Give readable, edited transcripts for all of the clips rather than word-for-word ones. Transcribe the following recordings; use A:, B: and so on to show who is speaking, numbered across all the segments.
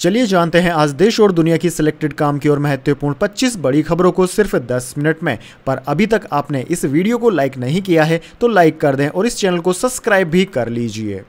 A: चलिए जानते हैं आज देश और दुनिया की सिलेक्टेड काम की और महत्वपूर्ण 25 बड़ी खबरों को सिर्फ 10 मिनट में। पर अभी तक आपने इस वीडियो को लाइक नहीं किया है तो लाइक कर दें और इस चैनल को सब्सक्राइब भी कर लीजिए।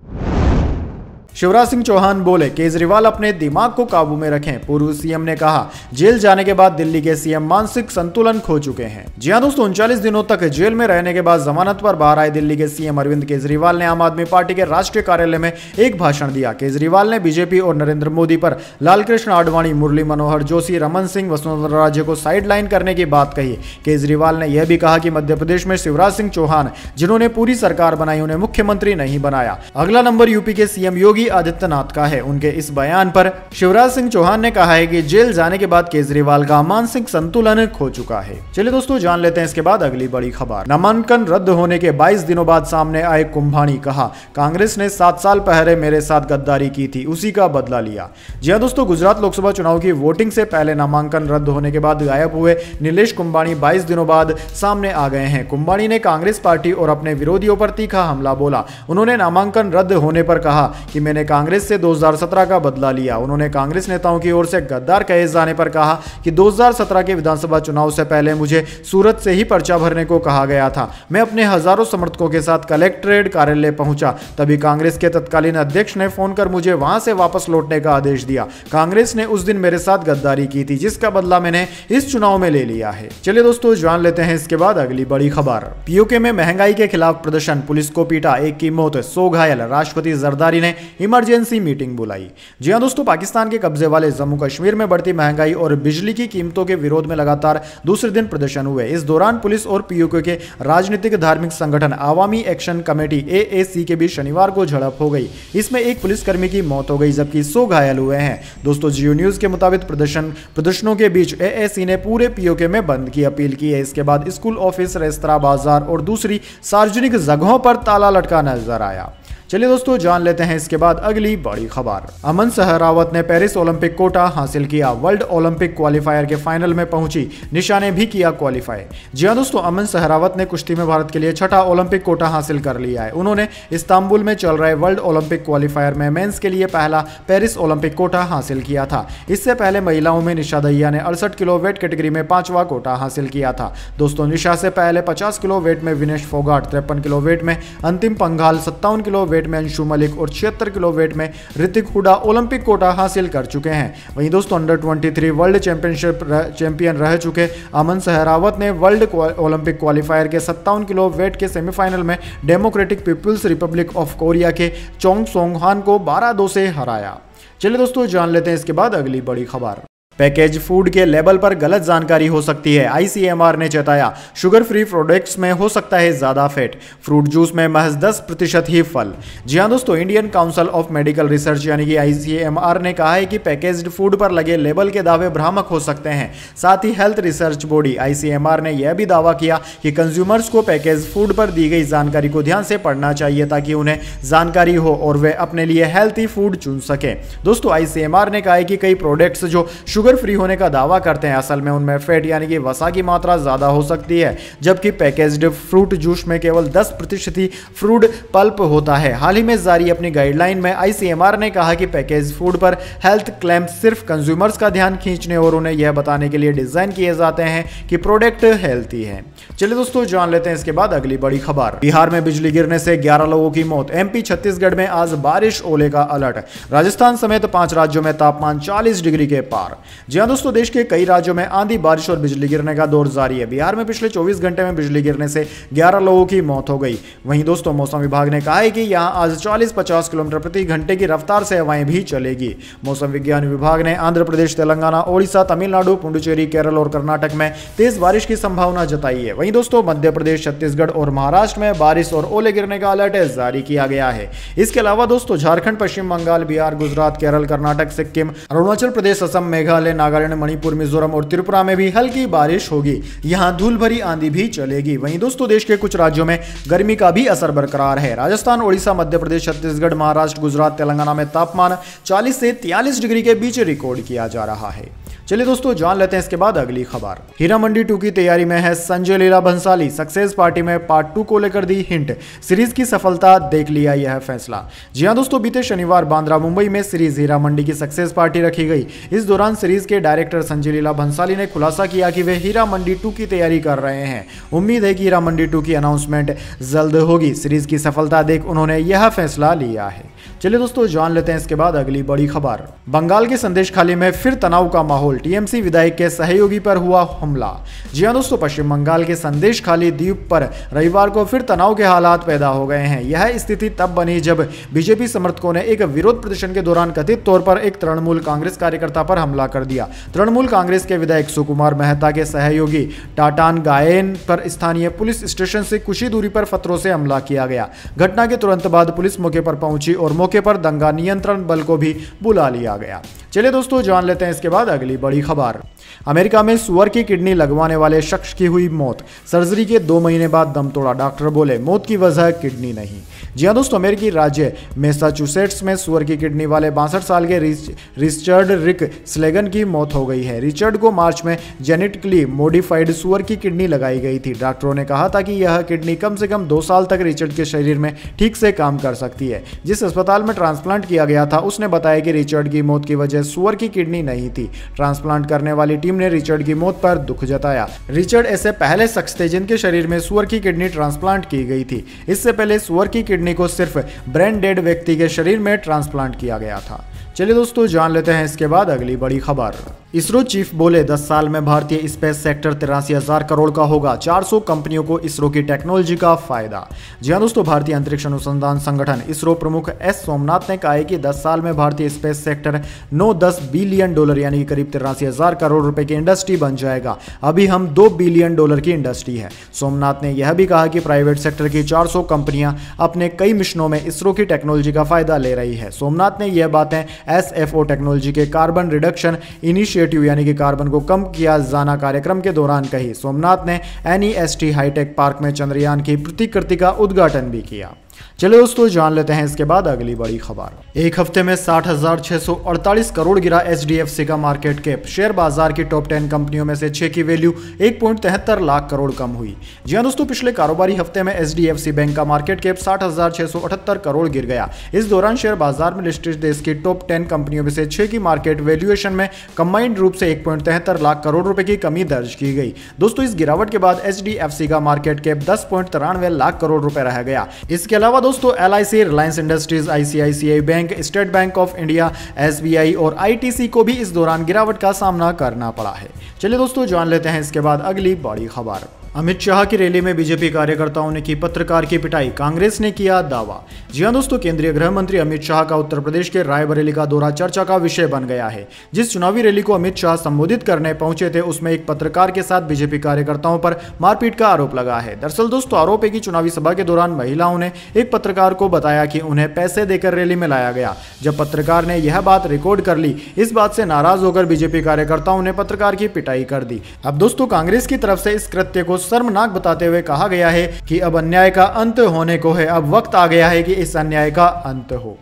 A: शिवराज सिंह चौहान बोले, केजरीवाल अपने दिमाग को काबू में रखें। पूर्व सीएम ने कहा, जेल जाने के बाद दिल्ली के सीएम मानसिक संतुलन खो चुके हैं। जी हां दोस्तों, 39 दिनों तक जेल में रहने के बाद जमानत पर बाहर आए दिल्ली के सीएम अरविंद केजरीवाल ने आम आदमी पार्टी के राष्ट्रीय कार्यालय में एक भाषण दिया। केजरीवाल ने बीजेपी और नरेंद्र मोदी पर लालकृष्ण आडवाणी, मुरली मनोहर जोशी, रमन सिंह, वसुंधरा राजे को साइडलाइन करने की बात कही। केजरीवाल ने यह भी कहा कि मध्य प्रदेश में शिवराज सिंह चौहान, जिन्होंने पूरी सरकार बनाई, उन्हें मुख्यमंत्री नहीं बनाया। अगला नंबर यूपी के सीएम योगी आदित्यनाथ का है। उनके इस बयान पर शिवराज सिंह चौहान ने कहा है कि जेल जाने के बाद केजरीवाल का मानसिक संतुलन खो चुका है। चलिए दोस्तों जान लेते हैं इसके बाद अगली बड़ी खबर। नामांकन रद्द होने के 22 दिनों बाद सामने आए कुंभानी, कहा कांग्रेस ने 7 साल पहले मेरे साथ गद्दारी की थी, उसी का बदला लिया। जी हां दोस्तों, गुजरात लोकसभा चुनाव की वोटिंग से पहले नामांकन रद्द होने के बाद गायब हुए नीलेश कुंभानी 22 दिनों बाद सामने आ गए हैं। कुंभानी ने कांग्रेस पार्टी और अपने विरोधियों पर तीखा हमला बोला। उन्होंने नामांकन रद्द होने पर कहा कि मैंने कांग्रेस से 2017 का बदला लिया। उन्होंने कांग्रेस नेताओं की ओर से गद्दार कहे जाने पर कहा कि 2017 के विधानसभा चुनाव से पहले मुझे सूरत से ही पर्चा भरने को कहा गया था। मैं अपने हजारों समर्थकों के साथ कलेक्ट्रेट कार्यालय पहुंचा, तभी कांग्रेस के तत्कालीन अध्यक्ष ने फोन कर मुझे वहां से वापस लौटने का आदेश दिया। कांग्रेस ने उस दिन मेरे साथ गद्दारी की थी, जिसका बदला मैंने इस चुनाव में ले लिया है। चलिए दोस्तों जान लेते हैं इसके बाद अगली बड़ी खबर। पीओके में महंगाई के खिलाफ प्रदर्शन, पुलिस को पीटा, 1 की मौत, 100 घायल। राष्ट्रपति जरदारी ने इमरजेंसी मीटिंग बुलाई। जी हां दोस्तों, पाकिस्तान के कब्जे वाले जम्मू कश्मीर में बढ़ती महंगाई और बिजली की कीमतों के विरोध में लगातार दूसरे दिन प्रदर्शन हुए। इस दौरान पुलिस और पीओके के राजनीतिक धार्मिक संगठन अवामी एक्शन कमेटी AAC के बीच शनिवार को झड़प हो गई। इसमें एक पुलिसकर्मी की मौत हो गई जबकि 100 घायल हुए हैं। दोस्तों जियो न्यूज के मुताबिक प्रदर्शनों के बीच AAC ने पूरे पीओके में बंद की अपील की है। इसके बाद स्कूल, ऑफिस, रेस्तरां, बाजार और दूसरी सार्वजनिक जगहों पर ताला लटका नजर आया। चलिए दोस्तों जान लेते हैं इसके बाद अगली बड़ी खबर। अमन सहरावत ने पेरिस ओलंपिक कोटा हासिल किया। वर्ल्ड ओलंपिक क्वालिफायर के फाइनल में पहुंची निशा ने भी किया क्वालिफाई। जी हां दोस्तों, अमन सहरावत ने कुश्ती में भारत के लिए 6ठा ओलंपिक कोटा हासिल कर लिया है। उन्होंने इस्तांबुल में चल रहे वर्ल्ड ओलंपिक क्वालिफायर में मेंस के लिए पहला पेरिस ओलंपिक कोटा हासिल किया था। इससे पहले महिलाओं में निशा दहिया ने 68 किलो वेट कैटेगरी में 5वां कोटा हासिल किया था। दोस्तों निशा से पहले 50 किलो वेट में विनेश फोगाट, 53 किलो वेट में अंतिम पंघाल, 57 किलो वेट में अंशु मलिक और 76 किलो वेट में ऋतिक हुडा ओलंपिक कोटा हासिल कर चुके हैं। वहीं दोस्तों अंडर 23 वर्ल्ड चैंपियन रह चुके अमन सहरावत ने वर्ल्ड ओलंपिक क्वालिफायर के 57 किलो वेट के सेमीफाइनल में Democratic People's Republic of Korea के चोंग सोंग हान को 12-2 से हराया। चलिए दोस्तों जान लेते हैं इसके बाद अगली बड़ी खबर। पैकेज फूड के लेबल पर गलत जानकारी हो सकती है, ICMR ने चेताया। शुगर फ्री प्रोडक्ट्स में हो सकता है ज्यादा फैट, फ्रूट जूस में महज 10% ही फल। जी हां दोस्तों, Indian council of medical research यानी कि ICMR ने कहा है कि पैकेज्ड फूड पर लगे लेबल के दावे भ्रामक हो सकते हैं। साथ ही हेल्थ रिसर्च बॉडी ICMR ने यह भी दावा किया कि कंज्यूमर्स को पैकेज फूड पर दी गई जानकारी को ध्यान से पढ़ना चाहिए ताकि उन्हें जानकारी हो और वे अपने लिए हेल्थी फूड चुन सकें। दोस्तों ICMR ने कहा है कि कई प्रोडक्ट्स जो शुगर फ्री होने का दावा करते हैं, असल में उनमें फैट यानी कि वसा की मात्रा ज्यादा हो सकती है, जबकि पैकेज्ड फ्रूट जूस में केवल 10% ही फ्रूट पल्प होता है। हाल ही में जारी अपनी गाइडलाइन में ICMR ने कहा कि पैकेज फूड पर हेल्थ क्लेम्स सिर्फ कंज्यूमर्स का ध्यान खींचने और उन्हें यह बताने के लिए डिजाइन किए जाते हैं कि प्रोडक्ट हेल्थी है। चलिए दोस्तों जान लेते हैं इसके बाद अगली बड़ी खबर। बिहार में बिजली गिरने से 11 लोगों की मौत। MP छत्तीसगढ़ में आज बारिश, ओले का अलर्ट। राजस्थान समेत 5 राज्यों में तापमान 40 डिग्री के पार। जी हां दोस्तों, देश के कई राज्यों में आंधी, बारिश और बिजली गिरने का दौर जारी है। बिहार में पिछले 24 घंटे में बिजली गिरने से 11 लोगों की मौत हो गई। वहीं दोस्तों मौसम विभाग ने कहा है कि यहां आज 40-50 किलोमीटर प्रति घंटे की रफ्तार से हवाएं भी चलेगी। मौसम विज्ञान विभाग ने आंध्र प्रदेश, तेलंगाना, ओडिशा, तमिलनाडु, पुडुचेरी, केरल और कर्नाटक में तेज बारिश की संभावना जताई है। वहीं दोस्तों मध्य प्रदेश, छत्तीसगढ़ और महाराष्ट्र में बारिश और ओले गिरने का अलर्ट जारी किया गया है। इसके अलावा दोस्तों झारखंड, पश्चिम बंगाल, बिहार, गुजरात, केरल, कर्नाटक, सिक्किम, अरुणाचल प्रदेश, असम, मेघालय, नागालैंड, मणिपुर, मिजोरम और त्रिपुरा में भी हल्की बारिश होगी। यहां धूल भरी आंधी भी चलेगी। वहीं दोस्तों देश के कुछ राज्यों में गर्मी का भी असर बरकरार है। राजस्थान, ओडिशा, मध्य प्रदेश, छत्तीसगढ़, महाराष्ट्र, गुजरात, तेलंगाना में तापमान 40 से 43 डिग्री के बीच रिकॉर्ड किया जा रहा है। चलिए दोस्तों जान लेते हैं इसके बाद अगली खबर। हीरा मंडी 2 की तैयारी में है संजय लीला भंसाली, सक्सेस पार्टी में पार्ट 2 को लेकर दी हिंट, सीरीज की सफलता देख लिया यह फैसला। जी हां दोस्तों, बीते शनिवार बांद्रा मुंबई में सीरीज हीरा मंडी की सक्सेस पार्टी रखी गई। इस दौरान सीरीज के डायरेक्टर संजय लीला भंसाली ने खुलासा किया कि वे हीरा मंडी 2 की तैयारी कर रहे हैं। उम्मीद है कि हीरा मंडी 2 की अनाउंसमेंट जल्द होगी। सीरीज की सफलता देख उन्होंने यह फैसला लिया है। चलिए दोस्तों जान लेते हैं इसके बाद अगली बड़ी खबर। बंगाल के संदेश खाली में फिर तनाव का माहौल, टीएमसी विधायक के सहयोगी पर हुआ हमला। जी हां दोस्तों, पश्चिम बंगाल के संदेश खाली द्वीप पर रविवार को फिर तनाव के हालात पैदा हो गए हैं। यह स्थिति तब बनी जब बीजेपी समर्थकों ने एक विरोध प्रदर्शन के दौरान कथित तौर पर एक तृणमूल कांग्रेस कार्यकर्ता पर हमला कर दिया। तृणमूल कांग्रेस के विधायक सुकुमार मेहता के सहयोगी टाटान गायन पर स्थानीय पुलिस स्टेशन से कुछ ही दूरी पर पत्थरों से हमला किया गया। घटना के तुरंत बाद पुलिस मौके पर पहुंची और मौके पर दंगा नियंत्रण बल को भी बुला लिया गया। चलिए दोस्तों जान लेते हैं इसके बाद अगली बड़ी खबर। अमेरिका में सुअर की किडनी लगवाने वाले शख्स की हुई मौत, सर्जरी के 2 महीने बाद दम तोड़ा। डॉक्टर बोले मौत की वजह किडनी नहीं। जी हां दोस्तों, अमेरिकी राज्य मैसाचुसेट्स में सुअर की किडनी वाले 62 साल के रिचर्ड रिक स्लेगन की मौत हो गई है। रिचर्ड को मार्च में जेनेटिकली मॉडिफाइड सुअर की किडनी लगाई गई थी। डॉक्टरों ने कहा था कि यह किडनी कम से कम 2 साल तक रिचर्ड के शरीर में ठीक से काम कर सकती है। जिस अस्पताल में ट्रांसप्लांट किया गया था उसने बताया कि रिचर्ड की मौत की वजह सुअर की किडनी नहीं थी। ट्रांसप्लांट करने वाली टीम ने रिचर्ड की मौत पर दुख जताया। रिचर्ड ऐसे पहले शख्स थे जिनके शरीर में सुअर की किडनी ट्रांसप्लांट की गई थी। इससे पहले सुअर की किडनी को सिर्फ ब्रेन डेड व्यक्ति के शरीर में ट्रांसप्लांट किया गया था। चलिए दोस्तों जान लेते हैं इसके बाद अगली बड़ी खबर। इसरो चीफ बोले 10 साल में भारतीय स्पेस सेक्टर 83,000 करोड़ का होगा, 400 कंपनियों को इसरो की टेक्नोलॉजी का फायदा। जी हां दोस्तों, भारतीय अंतरिक्ष अनुसंधान संगठन इसरो प्रमुख एस सोमनाथ ने कहा है कि 10 साल में भारतीय स्पेस सेक्टर 9-10 बिलियन डॉलर यानी करीब 83,000 करोड़ रुपए की इंडस्ट्री बन जाएगा। अभी हम 2 बिलियन डॉलर की इंडस्ट्री है। सोमनाथ ने यह भी कहा कि प्राइवेट सेक्टर की 400 कंपनियां अपने कई मिशनों में इसरो की टेक्नोलॉजी का फायदा ले रही है। सोमनाथ ने यह बातें SFO टेक्नोलॉजी के कार्बन रिडक्शन इनिशिएटिव यानी कि कार्बन को कम किया जाना कार्यक्रम के दौरान कही। सोमनाथ ने NEST हाईटेक पार्क में चंद्रयान की प्रतिकृति का उद्घाटन भी किया। चलिए दोस्तों जान लेते हैं इसके बाद अगली बड़ी खबर। एक हफ्ते में 60,648 करोड़ गिरा HDFC का मार्केट कैप। शेयर बाजार की टॉप 10 कंपनियों में से 6 की वैल्यू 1.73 लाख करोड़ कम हुई। जी हां दोस्तों, पिछले कारोबारी हफ्ते में HDFC बैंक का मार्केट कैप 60,678 करोड़ गिर गया। इस दौरान शेयर बाजार में लिस्टेड देश की टॉप 10 कंपनियों में से 6 की मार्केट वैल्यूएशन में कंबाइंड रूप से 1.73 लाख करोड़ रुपए की कमी दर्ज की गई। दोस्तों, इस गिरावट के बाद HDFC का मार्केट कैप 10.93 लाख करोड़ रुपए रह गया। इसके अलावा दोस्तों LIC, Reliance industries, ICICI bank, state bank of India, SBI और ITC को भी इस दौरान गिरावट का सामना करना पड़ा है। चलिए दोस्तों जान लेते हैं इसके बाद अगली बड़ी खबर। अमित शाह की रैली में बीजेपी कार्यकर्ताओं ने की पत्रकार की पिटाई, कांग्रेस ने किया दावा। जी हां दोस्तों, केंद्रीय गृह मंत्री अमित शाह का उत्तर प्रदेश के रायबरेली का दौरा चर्चा का विषय बन गया है। जिस चुनावी रैली को अमित शाह संबोधित करने पहुंचे थे उसमें एक पत्रकार के साथ बीजेपी कार्यकर्ताओं पर मारपीट का आरोप लगा है। दरअसल दोस्तों, आरोप है कि चुनावी सभा के दौरान महिलाओं ने एक पत्रकार को बताया कि उन्हें पैसे देकर रैली में लाया गया। जब पत्रकार ने यह बात रिकॉर्ड कर ली, इस बात से नाराज होकर बीजेपी कार्यकर्ताओं ने पत्रकार की पिटाई कर दी। अब दोस्तों, कांग्रेस की तरफ से इस कृत्य को शर्मनाक बताते हुए कहा गया है कि अब अन्याय का अंत होने को है, अब वक्त आ गया है कि इस अन्याय का अंत हो।